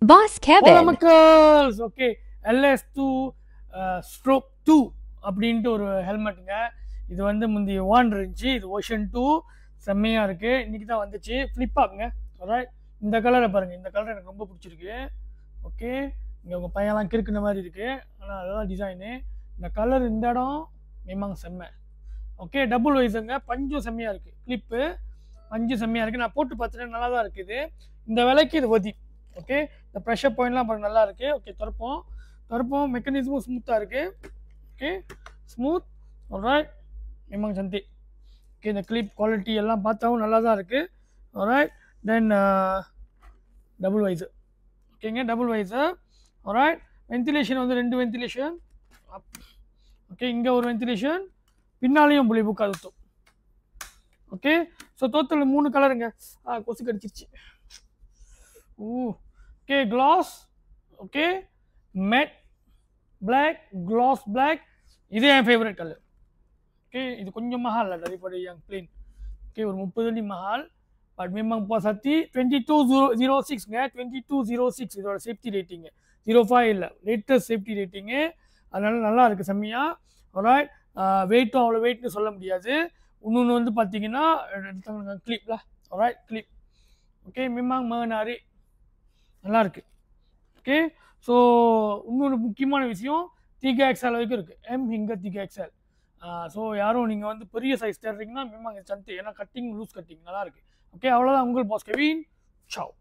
Boss Hola Kevin. மக்கள்ஸ். Okay, LS2 stroke 2 அப்படின்ட்டு ஒரு ஹெல்மெட்டுங்க. இது வந்து முந்தைய 1 இருந்துச்சு, இது ஓஷன் 2. செம்மையாக இருக்குது, இன்றைக்கி தான் வந்துச்சு. ஃப்ளிப் ஆகுங்க. alright, இந்த கலரை பாருங்கள், இந்த கலர் எனக்கு ரொம்ப பிடிச்சிருக்கு. ஓகே, இங்கே உங்கள் பையன்லாம் கிறுக்குன மாதிரி இருக்குது, ஆனால் அதெல்லாம் டிசைனு. இந்த கலர் இந்த இடம் மேமாங்க செம்மை. ஓகே, டபுள் வைஸுங்க, பஞ்சும் செம்மையாக இருக்குது, கிளிப்பு பஞ்சும் செம்மையாக இருக்குது. நான் போட்டு பார்த்துட்டேன், நல்லா தான் இருக்குது. இந்த விலைக்கு இது ஒதி. ஓகே, இந்த ப்ரெஷர் பாயிண்ட்லாம் பாருங்க நல்லா இருக்குது. ஓகே, திறப்போம் மெக்கானிசமும் ஸ்மூத்தாக இருக்குது. Okay, smooth. ஆல்ரைட், மேமாங்க சந்தி. ஓகே, இந்த கிளிப் குவாலிட்டி எல்லாம் பார்த்தாவும் நல்லா தான் இருக்குது. Alright, then double visor. ஓகேங்க, டபுள் வைஸர். ஆல்ரைட், வென்டிலேஷன் வந்து 2 வென்டிலேஷன். ஓகே, இங்கே ஒரு வென்டிலேஷன், பின்னாலேயும் புள்ளி புக் அதுத்தும். ஓகே, ஸோ டோட்டல் 3 கலருங்க. கொசு கடிச்சிருச்சு. Okay, gloss. Okay, matte black, gloss black. இது என் ஃபேவரட் கலர். ஓகே, இது கொஞ்சம் மஹால் daripada yang plain. ஓகே, ஒரு 30 அடி மஹால். But memang puas hati. 2206ங்க, 2206 இதோட சேஃப்டி ரேட்டிங்கு. 05 இல்லை, லேட்டஸ்ட் சேஃப்டி ரேட்டிங்கு. அதனால நல்லா இருக்குது செம்மையா. ஆல்ரைட், வெயிட்டும் அவ்வளோ வெயிட்னு சொல்ல முடியாது. இன்னொன்று வந்து பார்த்தீங்கன்னா கிளிப்ல. Alright, clip. Okay, memang menarik, நல்லா இருக்கு. ஓகே, ஸோ இன்னொரு முக்கியமான விஷயம், 3XL வரைக்கும் இருக்குது, M hingga 3XL. ஸோ யாரும் நீங்கள் வந்து பெரிய சைஸ் தேடுறீங்கன்னா மேமாங்க சந்தி, ஏன்னா கட்டிங் லூஸ் கட்டிங் நல்லா இருக்கு. ஓகே, அவ்வளோதான். உங்கள் பாஸ் கெவின். சாவ்.